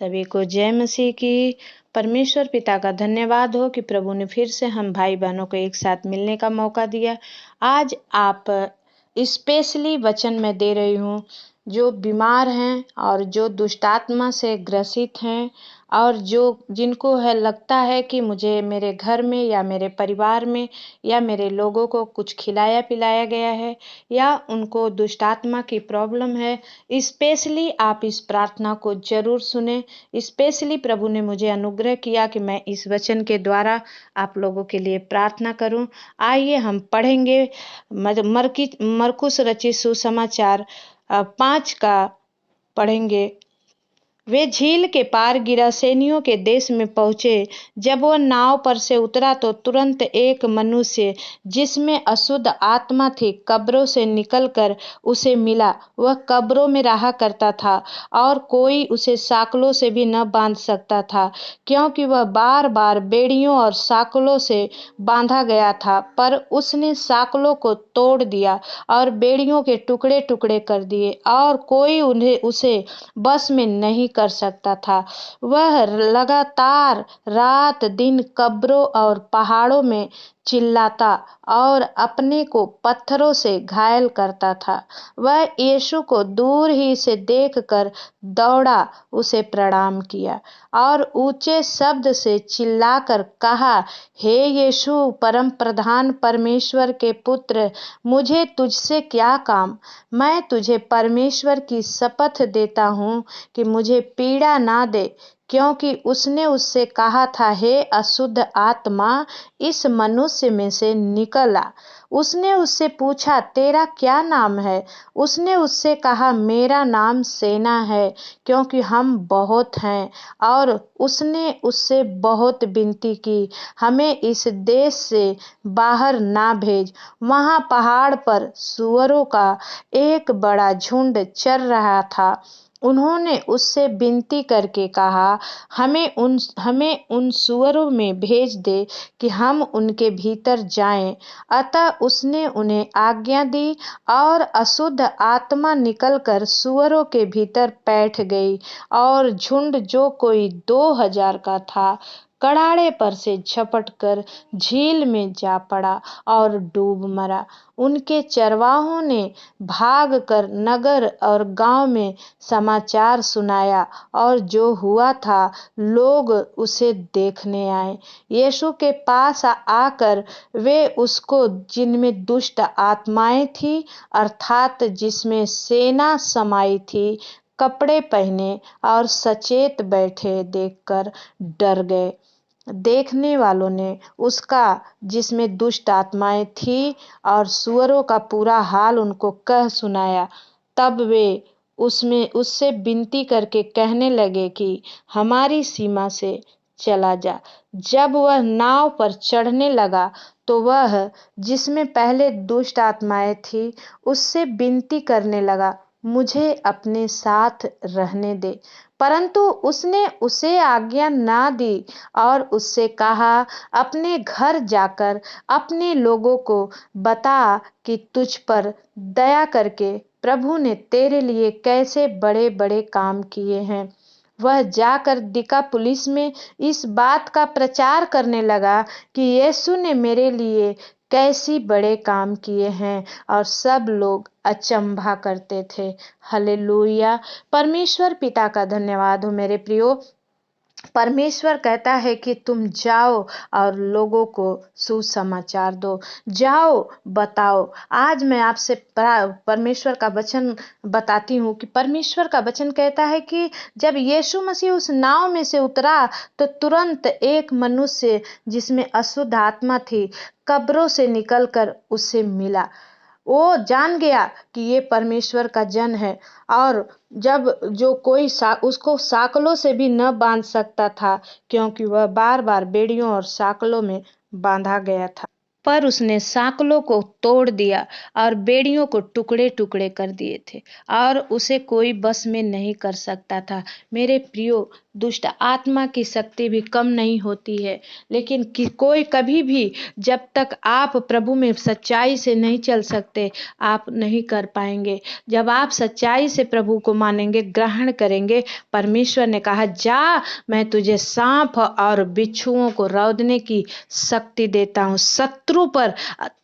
सभी को जय मसीह की। परमेश्वर पिता का धन्यवाद हो कि प्रभु ने फिर से हम भाई बहनों को एक साथ मिलने का मौका दिया। आज आप स्पेशली वचन मैं दे रही हूँ जो बीमार हैं और जो दुष्टात्मा से ग्रसित हैं और जो जिनको है लगता है कि मुझे मेरे घर में या मेरे परिवार में या मेरे लोगों को कुछ खिलाया पिलाया गया है या उनको दुष्टात्मा की प्रॉब्लम है। स्पेशली आप इस प्रार्थना को जरूर सुने। स्पेशली प्रभु ने मुझे अनुग्रह किया कि मैं इस वचन के द्वारा आप लोगों के लिए प्रार्थना करूं। आइए हम पढ़ेंगे मरकुस रचित सुसमाचार 5 का पढ़ेंगे। वे झील के पार गिरासेनियों के देश में पहुंचे। जब वह नाव पर से उतरा तो तुरंत एक मनुष्य जिसमें अशुद्ध आत्मा थी कब्रों से निकलकर उसे मिला। वह कब्रों में रहा करता था और कोई उसे साकलों से भी न बांध सकता था, क्योंकि वह बार बार बेड़ियों और साकलों से बांधा गया था। पर उसने साकलों को तोड़ दिया और बेड़ियों के टुकड़े टुकड़े कर दिए और कोई उसे बस में नहीं कर सकता था। वह लगातार रात दिन कब्रों और पहाड़ों में चिल्लाता और अपने को पत्थरों से घायल करता था। वह यीशु को दूर ही से देखकर दौड़ा, उसे प्रणाम किया और ऊंचे शब्द से चिल्लाकर कहा, हे यीशु, परम प्रधान परमेश्वर के पुत्र, मुझे तुझसे क्या काम? मैं तुझे परमेश्वर की शपथ देता हूँ कि मुझे पीड़ा ना दे, क्योंकि उसने उससे कहा था, हे अशुद्ध आत्मा, इस मनुष्य में से निकल आ। उसने उससे पूछा, तेरा क्या नाम है? उसने उससे कहा, मेरा नाम सेना है, क्योंकि हम बहुत हैं। और उसने उससे बहुत विनती की, हमें इस देश से बाहर ना भेज। वहाँ पहाड़ पर सूअरों का एक बड़ा झुंड चर रहा था। उन्होंने उससे विनती करके कहा, हमें उन सूअरों में भेज दे कि हम उनके भीतर जाएं। अतः उसने उन्हें आज्ञा दी और अशुद्ध आत्मा निकलकर सूअरों के भीतर बैठ गई और झुंड जो कोई 2000 का था कड़ाड़े पर से झपट कर झील में जा पड़ा और डूब मरा। उनके चरवाहों ने भागकर नगर और गांव में समाचार सुनाया और जो हुआ था लोग उसे देखने आए। यीशु के पास आकर वे उसको, जिनमें दुष्ट आत्माएं थी अर्थात जिसमें सेना समाई थी, कपड़े पहने और सचेत बैठे देखकर डर गए। देखने वालों ने उसका, जिसमें दुष्ट आत्माएं थी और सूअरों का पूरा हाल उनको कह सुनाया। तब वे उससे विनती करके कहने लगे कि हमारी सीमा से चला जा। जब वह नाव पर चढ़ने लगा तो वह, जिसमें पहले दुष्ट आत्माएं थी, उससे विनती करने लगा, मुझे अपने साथ रहने दे। परंतु उसने उसे आज्ञा ना दी और उससे कहा, अपने घर जाकर अपने लोगों को बता कि तुझ पर दया करके प्रभु ने तेरे लिए कैसे बड़े बड़े काम किए हैं। वह जाकर दिकापुलिस में इस बात का प्रचार करने लगा कि यीशु ने मेरे लिए कैसी बड़े काम किए हैं, और सब लोग अचंभा करते थे। हालेलुया। परमेश्वर पिता का धन्यवाद हो मेरे प्रियो। परमेश्वर कहता है कि तुम जाओ और लोगों को सुसमाचार दो, जाओ बताओ। आज मैं आपसे परमेश्वर का वचन बताती हूँ कि परमेश्वर का वचन कहता है कि जब यीशु मसीह उस नाव में से उतरा तो तुरंत एक मनुष्य जिसमें अशुद्ध आत्मा थी कब्रों से निकलकर उससे मिला। वो जान गया कि ये परमेश्वर का जन है और जब जो कोई उसको साकलों से भी न बांध सकता था, क्योंकि वह बार बार बेड़ियों और साकलों में बांधा गया था। पर उसने सांकलों को तोड़ दिया और बेड़ियों को टुकड़े टुकड़े कर दिए थे और उसे कोई बस में नहीं कर सकता था। मेरे प्रियो, दुष्ट आत्मा की शक्ति भी कम नहीं होती है, लेकिन कोई कभी भी जब तक आप प्रभु में सच्चाई से नहीं चल सकते, आप नहीं कर पाएंगे। जब आप सच्चाई से प्रभु को मानेंगे, ग्रहण करेंगे, परमेश्वर ने कहा, जा, मैं तुझे सांप और बिच्छुओं को रौंदने की शक्ति देता हूँ, शत्रु पर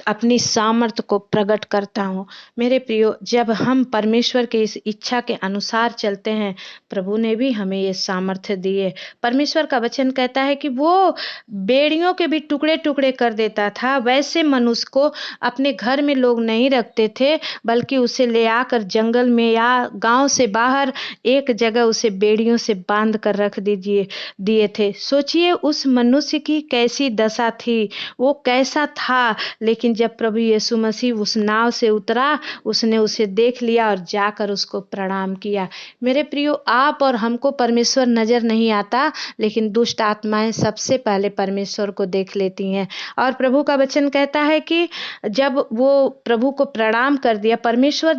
अपनी सामर्थ्य को प्रकट करता हूँ। मेरे प्रियो, जब हम परमेश्वर के इस इच्छा के अनुसार चलते हैं, प्रभु ने भी हमें ये सामर्थ्य दी है। परमेश्वर का वचन कहता है कि वो बेड़ियों के भी टुकड़े टुकड़े कर देता था। वैसे मनुष्य को अपने घर में लोग नहीं रखते थे, बल्कि उसे ले आकर जंगल में या गांव से बाहर एक जगह उसे बेड़ियों से बांध कर रख दिए थे। सोचिए उस मनुष्य की कैसी दशा थी, वो कैसा था। लेकिन जब प्रभु यीशु मसीह उस नाव से उतरा, उसने उसे देख लिया और जाकर उसको प्रणाम किया। मेरे प्रियो, आप और हमको परमेश्वर नजर नहीं आता, लेकिन दुष्ट आत्माएं सबसे पहले परमेश्वर को देख लेती हैं। और प्रभु का वचन कहता है कि जब वो प्रभु को प्रणाम कर दिया, परमेश्वर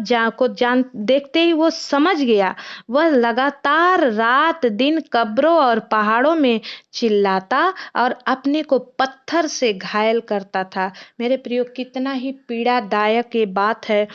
देखते ही वो समझ गया। वह लगातार रात दिन कब्रों और पहाड़ों में चिल्लाता और अपने को पत्थर से घायल करता था। मेरे प्रियो, कितना ही पीड़ादायक ये बात है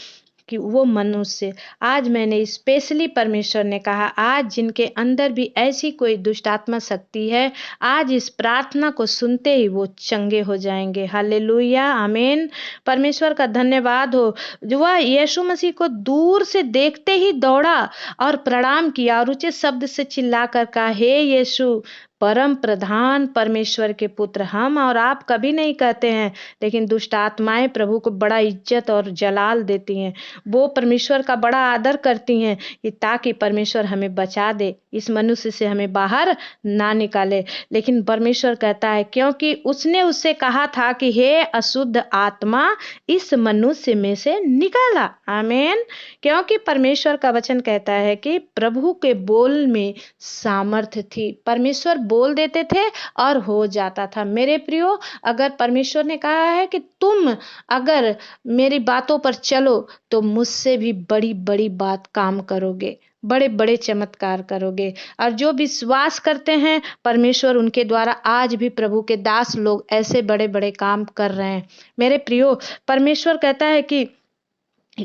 कि वो मनुष्य, आज मैंने स्पेशली परमेश्वर ने कहा, आज जिनके अंदर भी ऐसी कोई दुष्ट आत्मा शक्ति है, आज इस प्रार्थना को सुनते ही वो चंगे हो जाएंगे। हालेलुया, आमीन। परमेश्वर का धन्यवाद हो। जो वह यीशु मसीह को दूर से देखते ही दौड़ा और प्रणाम किया और ऊंचे शब्द से चिल्लाकर कहा, हे यीशु, परम प्रधान परमेश्वर के पुत्र, हम और आप कभी नहीं कहते हैं, लेकिन दुष्ट आत्माएं प्रभु को बड़ा इज्जत और जलाल देती हैं। वो परमेश्वर का बड़ा आदर करती हैं कि ताकि परमेश्वर हमें बचा दे, इस मनुष्य से हमें बाहर ना निकाले। लेकिन परमेश्वर कहता है, क्योंकि उसने उससे कहा था कि हे अशुद्ध आत्मा, इस मनुष्य में से निकाला। आमीन। क्योंकि परमेश्वर का वचन कहता है कि प्रभु के बोल में सामर्थ्य थी। परमेश्वर बोल देते थे और हो जाता था। मेरे प्रियो, अगर परमेश्वर ने कहा है कि तुम अगर मेरी बातों पर चलो, तो मुझसे भी बड़ी बड़ी बात काम करोगे, बड़े बड़े चमत्कार करोगे। और जो विश्वास करते हैं, परमेश्वर उनके द्वारा आज भी प्रभु के दास लोग ऐसे बड़े बड़े काम कर रहे हैं। मेरे प्रियो, परमेश्वर कहता है कि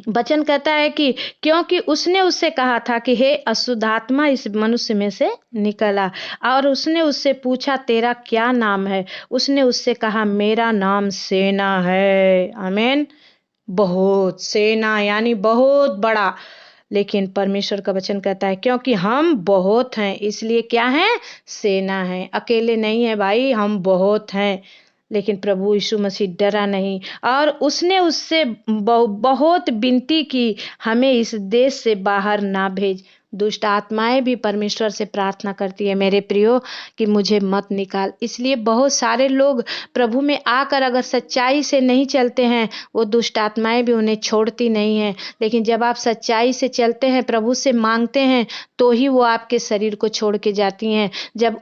वचन कहता है कि क्योंकि उसने उससे कहा था कि हे अशुद्ध आत्मा, इस मनुष्य में से निकला। और उसने उससे पूछा, तेरा क्या नाम है? उसने उससे कहा, मेरा नाम सेना है। आमीन। बहुत सेना यानी बहुत बड़ा। लेकिन परमेश्वर का वचन कहता है, क्योंकि हम बहुत हैं, इसलिए क्या है? सेना है। अकेले नहीं है भाई, हम बहुत हैं। लेकिन प्रभु यीशु मसीह डरा नहीं और उसने उससे बहुत विनती की, हमें इस देश से बाहर ना भेज। दुष्ट आत्माएं भी परमेश्वर से प्रार्थना करती है, मेरे प्रियो, कि मुझे मत निकाल। इसलिए बहुत सारे लोग प्रभु में आकर अगर सच्चाई से नहीं चलते हैं, वो दुष्ट आत्माएं भी उन्हें छोड़ती नहीं हैं। लेकिन जब आप सच्चाई से चलते हैं, प्रभु से मांगते हैं, तो ही वो आपके शरीर को छोड़ के जाती हैं। जब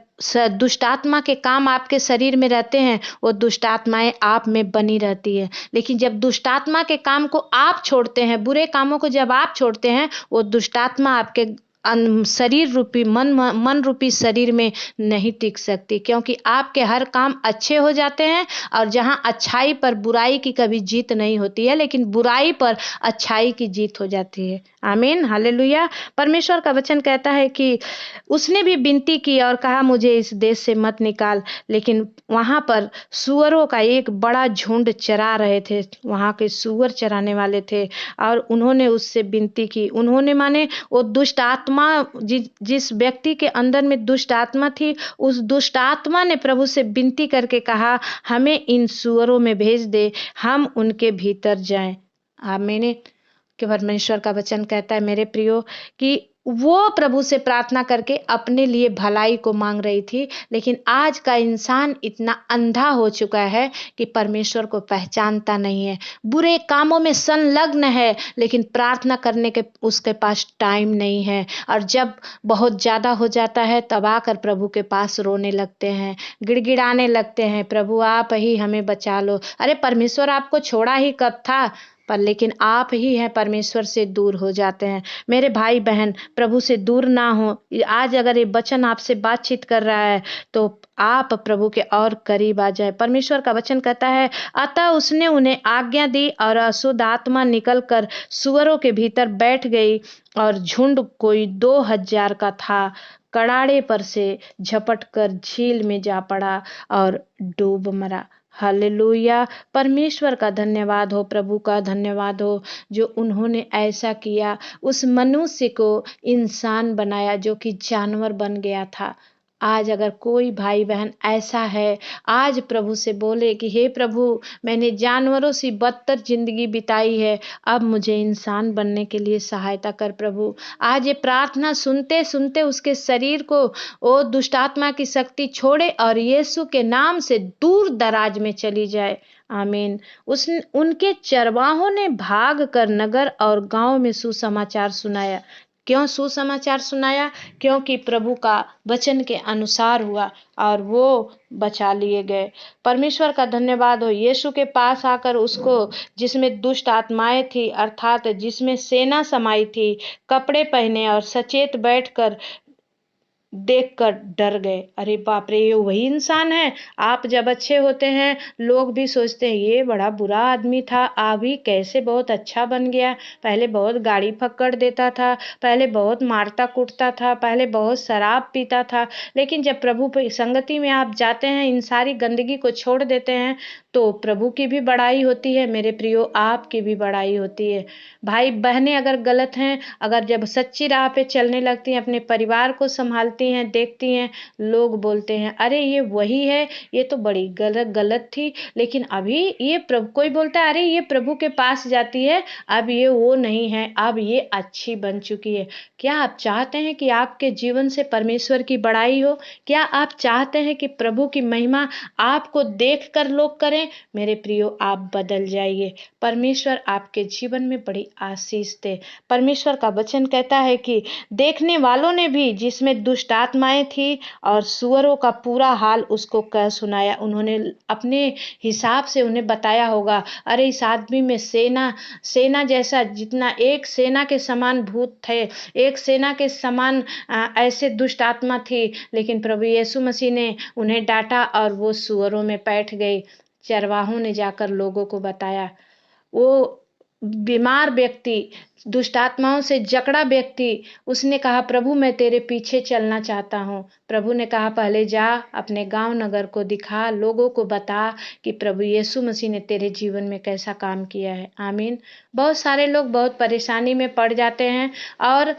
दुष्ट आत्मा के काम आपके शरीर में रहते हैं, वो दुष्ट आत्माएं आप में बनी रहती है। लेकिन जब दुष्ट आत्मा के काम को आप छोड़ते हैं, बुरे कामों को जब आप छोड़ते हैं, वो दुष्ट आत्मा आपके शरीर रूपी मन रूपी शरीर में नहीं टिक सकती, क्योंकि आपके हर काम अच्छे हो जाते हैं। और जहां अच्छाई पर बुराई की कभी जीत नहीं होती है, लेकिन बुराई पर अच्छाई की जीत हो जाती है। आमीन, हालेलुया। परमेश्वर का वचन कहता है कि उसने भी विनती की और कहा, मुझे इस देश से मत निकाल। लेकिन वहां पर सुअरों का एक बड़ा झुंड चरा रहे थे, वहां के सुअर चराने वाले थे, और उन्होंने उससे विनती की। उन्होंने माने वो दुष्ट आत्मा, जिस व्यक्ति के अंदर में दुष्ट आत्मा थी, उस दुष्ट आत्मा ने प्रभु से विनती करके कहा, हमें इन सुअरों में भेज दे, हम उनके भीतर जाएं। आमीन। कि परमेश्वर का वचन कहता है, मेरे प्रियो, कि वो प्रभु से प्रार्थना करके अपने लिए भलाई को मांग रही थी, लेकिन आज का इंसान इतना अंधा हो चुका है कि परमेश्वर को पहचानता नहीं है, बुरे कामों में संलग्न है, लेकिन प्रार्थना करने के उसके पास टाइम नहीं है। और जब बहुत ज़्यादा हो जाता है तब आकर प्रभु के पास रोने लगते हैं, गिड़गिड़ाने लगते हैं, प्रभु आप ही हमें बचा लो। अरे परमेश्वर आपको छोड़ा ही कब था? पर लेकिन आप ही हैं परमेश्वर से दूर हो जाते हैं। मेरे भाई बहन प्रभु से दूर ना हो। आज अगर ये वचन आपसे बातचीत कर रहा है तो आप प्रभु के और करीब आ जाए। परमेश्वर का वचन कहता है, अतः उसने उन्हें आज्ञा दी और अशुद्ध आत्मा निकल कर सुअरों के भीतर बैठ गई और झुंड कोई 2000 का था, कड़ाड़े पर से झपट कर झील में जा पड़ा और डूब मरा। हालेलुया। परमेश्वर का धन्यवाद हो, प्रभु का धन्यवाद हो जो उन्होंने ऐसा किया, उस मनुष्य को इंसान बनाया जो कि जानवर बन गया था। आज अगर कोई भाई बहन ऐसा है, आज प्रभु से बोले कि हे प्रभु, मैंने जानवरों सी बदतर जिंदगी बिताई है, अब मुझे इंसान बनने के लिए सहायता कर प्रभु। आज ये प्रार्थना सुनते सुनते उसके शरीर को वो दुष्ट आत्मा की शक्ति छोड़े और यीशु के नाम से दूर दराज में चली जाए। आमीन। उस उनके चरवाहों ने भाग कर नगर और गांव में सुसमाचार सुनाया। क्यों सुसमाचार सुनाया? क्योंकि प्रभु का वचन के अनुसार हुआ और वो बचा लिए गए। परमेश्वर का धन्यवाद हो। यीशु के पास आकर उसको, जिसमें दुष्ट आत्माएं थी अर्थात जिसमें सेना समाई थी, कपड़े पहने और सचेत बैठकर देखकर डर गए। अरे बाप रे, ये वही इंसान है। आप जब अच्छे होते हैं लोग भी सोचते हैं ये बड़ा बुरा आदमी था, अभी कैसे बहुत अच्छा बन गया। पहले बहुत गाड़ी फक्कड़ देता था, पहले बहुत मारता कूटता था, पहले बहुत शराब पीता था, लेकिन जब प्रभु की संगति में आप जाते हैं, इन सारी गंदगी को छोड़ देते हैं, तो प्रभु की भी बड़ाई होती है मेरे प्रियो, आपकी भी बड़ाई होती है। भाई बहनें अगर गलत हैं, अगर जब सच्ची राह पे चलने लगती हैं, अपने परिवार को संभालती हैं, देखती हैं, लोग बोलते हैं अरे ये वही है, ये तो बड़ी गलत थी, लेकिन अभी ये प्रभु, कोई बोलता है अरे ये प्रभु के पास जाती है, अब ये वो नहीं है, अब ये अच्छी बन चुकी है। क्या आप चाहते हैं कि आपके जीवन से परमेश्वर की बड़ाई हो? क्या आप चाहते हैं कि प्रभु की महिमा आपको देखकर लोग करें? मेरे प्रियो, आप बदल जाइए। परमेश्वर आपके जीवन में बड़ी आशीष दे। परमेश्वर का वचन कहता है कि देखने वालों ने भी, जिसमें दुष्ट आत्माएं थी और सुअरों का पूरा हाल उसको कह सुनाया। उन्होंने अपने हिसाब से उन्हें बताया होगा, अरे इस आदमी में सेना सेना जैसा, जितना एक सेना के समान भूत थे, एक सेना के समान ऐसे दुष्ट आत्मा थी, लेकिन प्रभु यीशु मसीह ने उन्हें डांटा और वो सुअरों में बैठ गई। चरवाहों ने जाकर लोगों को बताया। वो बीमार व्यक्ति, दुष्ट आत्माओं से जकड़ा व्यक्ति, उसने कहा प्रभु मैं तेरे पीछे चलना चाहता हूँ। प्रभु ने कहा पहले जा, अपने गांव नगर को दिखा, लोगों को बता कि प्रभु यीशु मसीह ने तेरे जीवन में कैसा काम किया है। आमीन। बहुत सारे लोग बहुत परेशानी में पड़ जाते हैं और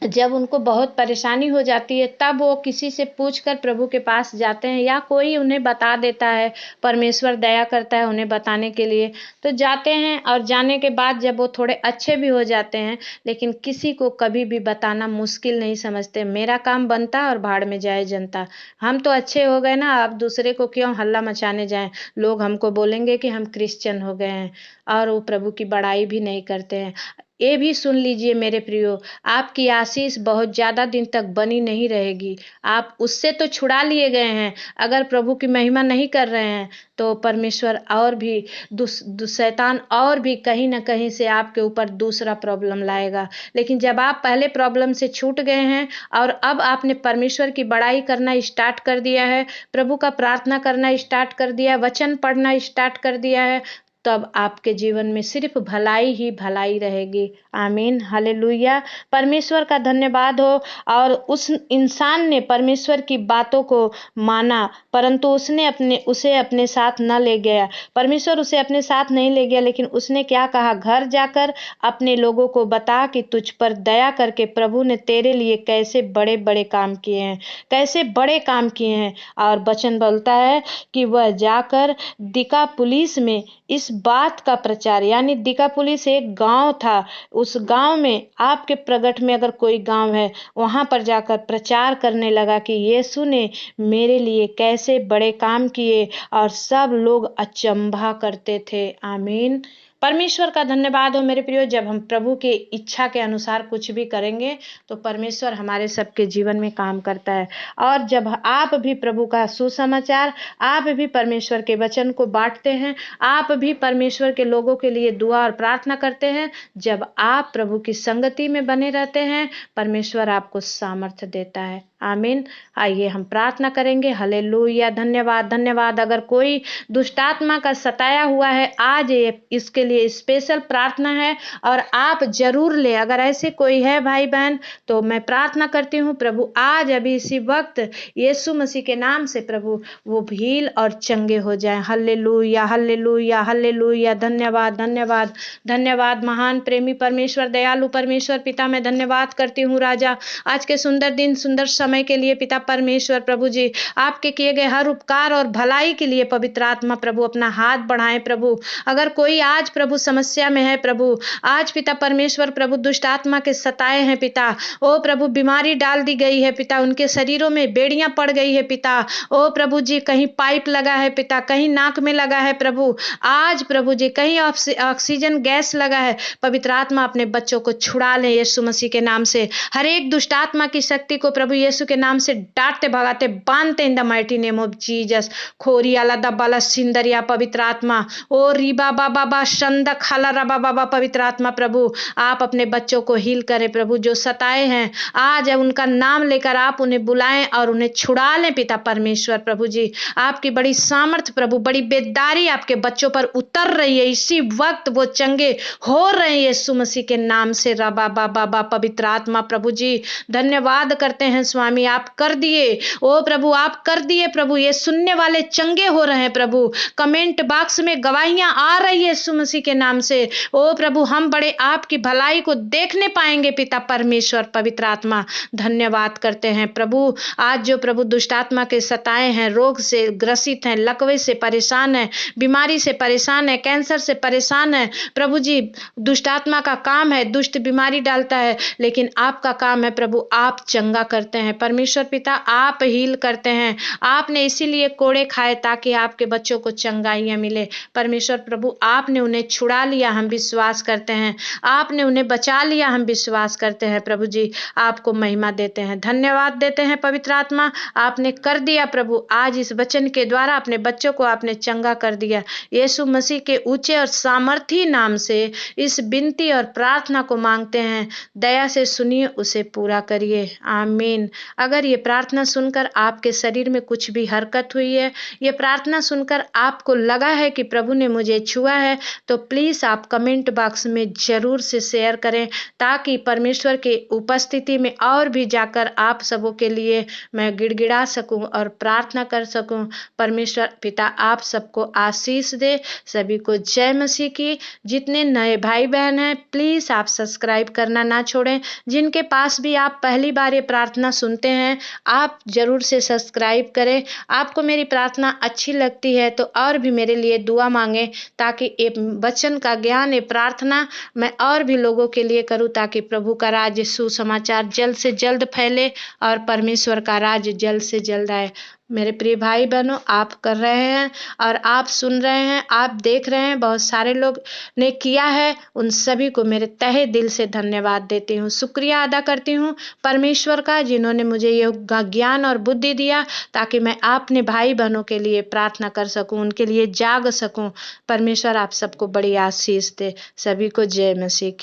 जब उनको बहुत परेशानी हो जाती है तब वो किसी से पूछकर प्रभु के पास जाते हैं, या कोई उन्हें बता देता है, परमेश्वर दया करता है उन्हें बताने के लिए, तो जाते हैं और जाने के बाद जब वो थोड़े अच्छे भी हो जाते हैं, लेकिन किसी को कभी भी बताना मुश्किल नहीं समझते। मेरा काम बनता और भाड़ में जाए जनता, हम तो अच्छे हो गए ना, अब दूसरे को क्यों हल्ला मचाने जाएं। लोग हमको बोलेंगे कि हम क्रिश्चियन हो गए हैं, और वो प्रभु की बड़ाई भी नहीं करते हैं। ये भी सुन लीजिए मेरे प्रियो, आपकी आशीष बहुत ज़्यादा दिन तक बनी नहीं रहेगी। आप उससे तो छुड़ा लिए गए हैं, अगर प्रभु की महिमा नहीं कर रहे हैं तो परमेश्वर और भी शैतान और भी कहीं ना कहीं से आपके ऊपर दूसरा प्रॉब्लम लाएगा। लेकिन जब आप पहले प्रॉब्लम से छूट गए हैं और अब आपने परमेश्वर की बड़ाई करना स्टार्ट कर दिया है, प्रभु का प्रार्थना करना स्टार्ट कर दिया है, वचन पढ़ना स्टार्ट कर दिया है, तब आपके जीवन में सिर्फ भलाई ही भलाई रहेगी। आमीन। हालेलुया। परमेश्वर का धन्यवाद हो। और उस इंसान ने परमेश्वर की बातों को माना, परंतु उसे अपने साथ न ले गया। परमेश्वर उसे अपने साथ नहीं ले गया, लेकिन उसने क्या कहा, घर जाकर अपने लोगों को बता कि तुझ पर दया करके प्रभु ने तेरे लिए कैसे बड़े बड़े काम किए हैं, कैसे बड़े काम किए हैं। और वचन बोलता है कि वह जाकर दिका पुलिस में इस बात का प्रचार, यानी दिकापुलिस एक गांव था, उस गांव में आपके प्रगट में अगर कोई गांव है, वहां पर जाकर प्रचार करने लगा कि यीशु ने मेरे लिए कैसे बड़े काम किए, और सब लोग अचंभा करते थे। आमीन। परमेश्वर का धन्यवाद हो मेरे प्रियो। जब हम प्रभु के इच्छा के अनुसार कुछ भी करेंगे तो परमेश्वर हमारे सबके जीवन में काम करता है। और जब आप भी प्रभु का सुसमाचार, आप भी परमेश्वर के वचन को बांटते हैं, आप भी परमेश्वर के लोगों के लिए दुआ और प्रार्थना करते हैं, जब आप प्रभु की संगति में बने रहते हैं, परमेश्वर आपको सामर्थ्य देता है। आमीन। आइए हम प्रार्थना करेंगे। हालेलुया। धन्यवाद, धन्यवाद। अगर कोई दुष्टात्मा का सताया हुआ है, आज इसके लिए स्पेशल प्रार्थना है और आप जरूर ले। अगर ऐसे कोई है भाई बहन, तो मैं प्रार्थना करती हूँ प्रभु आज अभी इसी वक्त यीशु मसीह के नाम से प्रभु वो भील और चंगे हो जाए। Hallelujah, hallelujah, hallelujah. धन्यवाद, धन्यवाद, धन्यवाद। महान प्रेमी परमेश्वर, दयालु परमेश्वर पिता, मैं धन्यवाद करती हूँ राजा, आज के सुंदर दिन, सुंदर समय के लिए पिता परमेश्वर प्रभु जी, आपके किए गए हर उपकार और भलाई के लिए पवित्र आत्मा प्रभु अपना हाथ बढ़ाएं प्रभु। अगर कोई आज प्रभु समस्या में है प्रभु, आज पिता परमेश्वर प्रभु दुष्ट आत्मा के सताए हैं पिता, ओ प्रभु बीमारी डाल दी गई है पिता, उनके शरीरों में बेड़ियां पड़ गई है पिता, ओ प्रभु जी कहीं पाइप लगा है पिता, कहीं नाक में लगा है प्रभु, आज प्रभु जी कहीं ऑक्सीजन गैस लगा है, पवित्र आत्मा अपने बच्चों को छुड़ा ले यीशु मसीह के नाम से। हर एक दुष्ट आत्मा की शक्ति को प्रभु यीशु के नाम से डांटते भगाते बांधते in the mighty name of Jesus. खोरियाला दबाला सिंदरिया पवित्र आत्मा, ओ रीबा बाबा बा शंद खाला रबा बाबा, पवित्र आत्मा प्रभु आप अपने बच्चों को हील करें प्रभु, जो सताए हैं आज उनका नाम लेकर आप उन्हें बुलाएं और उन्हें छुड़ा लें पिता परमेश्वर प्रभु जी। आपकी बड़ी सामर्थ प्रभु, बड़ी बेदारी आपके बच्चों पर उतर रही है, इसी वक्त वो चंगे हो रहे हैं यीशु मसीह के नाम से। रबा बाबा बा पवित्र आत्मा प्रभु जी धन्यवाद करते हैं स्वामी, आप कर दिए, ओ प्रभु आप कर दिए प्रभु, ये सुनने वाले चंगे हो रहे हैं प्रभु, कमेंट बॉक्स में गवाहियां आ रही है यीशु मसीह के नाम से। ओ प्रभु हम बड़े आपकी भलाई को देखने पाएंगे पिता परमेश्वर पवित्र आत्मा, धन्यवाद करते हैं प्रभु। आज जो प्रभु दुष्ट आत्मा के सताए हैं, रोग से ग्रसित हैं, लकवे से परेशान है, बीमारी से परेशान है, कैंसर से परेशान है प्रभु जी, दुष्ट आत्मा का काम है दुष्ट बीमारी डालता है, लेकिन आपका काम है प्रभु आप चंगा करते हैं परमेश्वर पिता, आप हील करते हैं। आपने इसीलिए कोड़े खाए ताकि आपके बच्चों को चंगाइयां मिले परमेश्वर प्रभु, आपने उन्हें छुड़ा लिया, हम विश्वास करते हैं, आपने उन्हें बचा लिया, हम विश्वास करते हैं प्रभु जी। आपको महिमा देते हैं, धन्यवाद देते हैं पवित्र आत्मा, आपने कर दिया प्रभु, आज इस वचन के द्वारा अपने बच्चों को आपने चंगा कर दिया। यीशु मसीह के ऊंचे और सामर्थी नाम से इस विनती और प्रार्थना को मांगते हैं, दया से सुनिए, उसे पूरा करिए। आमीन। अगर ये प्रार्थना सुनकर आपके शरीर में कुछ भी हरकत हुई है, ये प्रार्थना सुनकर आपको लगा है कि प्रभु ने मुझे छुआ है, तो प्लीज आप कमेंट बॉक्स में जरूर से शेयर करें, ताकि परमेश्वर के उपस्थिति में और भी जाकर आप सबों के लिए मैं गिड़गिड़ा सकूं और प्रार्थना कर सकूं। परमेश्वर पिता आप सबको आशीष दे। सभी को जय मसीह की। जितने नए भाई बहन हैं प्लीज आप सब्सक्राइब करना ना छोड़ें, जिनके पास भी आप पहली बार ये प्रार्थना सुनते हैं आप जरूर से सब्सक्राइब करें। आपको मेरी प्रार्थना अच्छी लगती है तो और भी मेरे लिए दुआ मांगे, ताकि ये वचन का ज्ञान, ये प्रार्थना मैं और भी लोगों के लिए करूं, ताकि प्रभु का राज्य सुसमाचार जल्द से जल्द फैले और परमेश्वर का राज्य जल्द से जल्द आए। मेरे प्रिय भाई बहनों, आप कर रहे हैं और आप सुन रहे हैं, आप देख रहे हैं, बहुत सारे लोग ने किया है, उन सभी को मेरे तहे दिल से धन्यवाद देती हूँ, शुक्रिया अदा करती हूँ परमेश्वर का, जिन्होंने मुझे ये ज्ञान और बुद्धि दिया, ताकि मैं अपने भाई बहनों के लिए प्रार्थना कर सकूं, उनके लिए जाग सकूं। परमेश्वर आप सबको बड़ी आशीष दे। सभी को जय मसीह की।